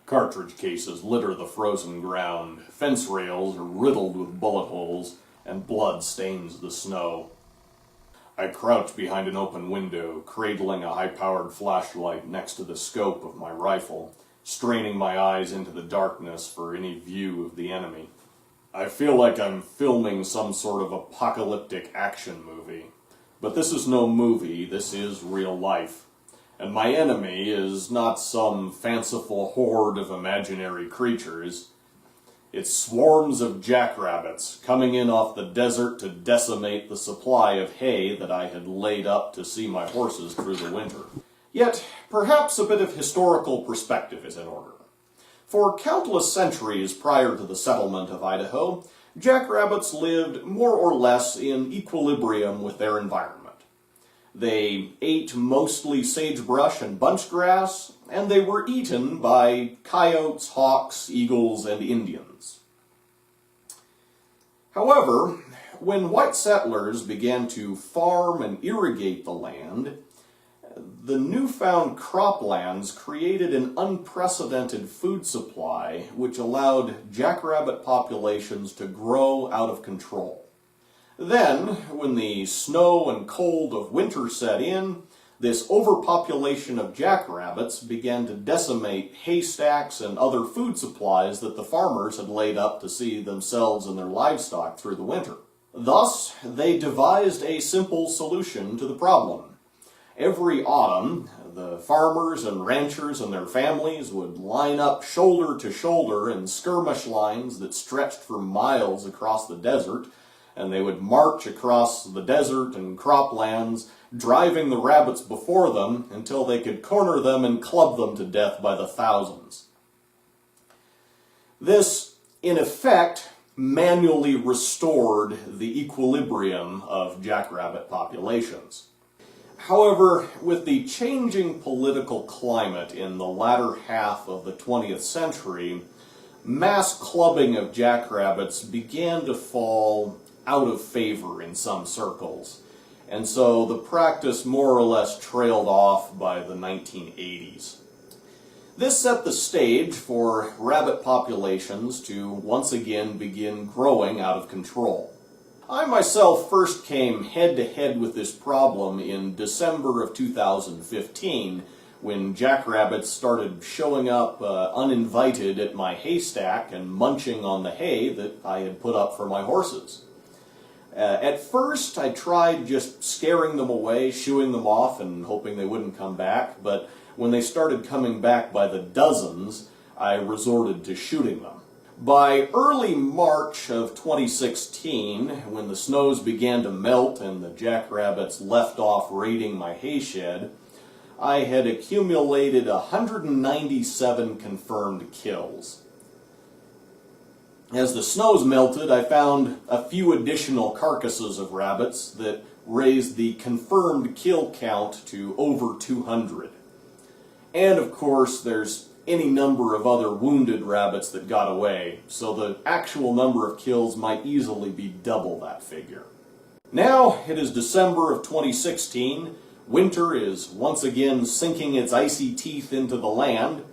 Cartridge cases litter the frozen ground, fence rails are riddled with bullet holes, and blood stains the snow. I crouch behind an open window, cradling a high-powered flashlight next to the scope of my rifle, straining my eyes into the darkness for any view of the enemy. I feel like I'm filming some sort of apocalyptic action movie. But this is no movie, this is real life. And my enemy is not some fanciful horde of imaginary creatures. It's swarms of jackrabbits coming in off the desert to decimate the supply of hay that I had laid up to see my horses through the winter. Yet, perhaps a bit of historical perspective is in order. For countless centuries prior to the settlement of Idaho, jackrabbits lived more or less in equilibrium with their environment. They ate mostly sagebrush and bunch grass, and they were eaten by coyotes, hawks, eagles, and Indians. However, when white settlers began to farm and irrigate the land, the newfound croplands created an unprecedented food supply which allowed jackrabbit populations to grow out of control. Then, when the snow and cold of winter set in, this overpopulation of jackrabbits began to decimate haystacks and other food supplies that the farmers had laid up to see themselves and their livestock through the winter. Thus, they devised a simple solution to the problem. Every autumn, the farmers and ranchers and their families would line up shoulder to shoulder in skirmish lines that stretched for miles across the desert, and they would march across the desert and croplands, driving the rabbits before them until they could corner them and club them to death by the thousands. This, in effect, manually restored the equilibrium of jackrabbit populations. However, with the changing political climate in the latter half of the 20th century, mass clubbing of jackrabbits began to fall out of favor in some circles, and so the practice more or less trailed off by the 1980s. This set the stage for rabbit populations to once again begin growing out of control. I myself first came head-to-head with this problem in December of 2015, when jackrabbits started showing up uninvited at my haystack and munching on the hay that I had put up for my horses. At first, I tried just scaring them away, shooing them off, and hoping they wouldn't come back, but when they started coming back by the dozens, I resorted to shooting them. By early March of 2016, when the snows began to melt and the jackrabbits left off raiding my hay shed, I had accumulated 197 confirmed kills. As the snows melted, I found a few additional carcasses of rabbits that raised the confirmed kill count to over 200. And of course, there's any number of other wounded rabbits that got away, so the actual number of kills might easily be double that figure. Now it is December of 2016, winter is once again sinking its icy teeth into the land,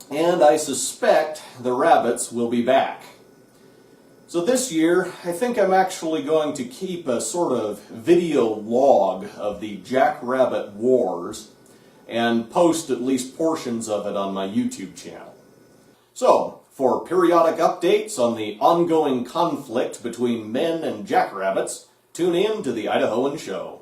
and I suspect the rabbits will be back. So this year, I think I'm actually going to keep a sort of video log of the jackrabbit wars and post at least portions of it on my YouTube channel. So, for periodic updates on the ongoing conflict between men and jackrabbits, tune in to the Idahoan Show.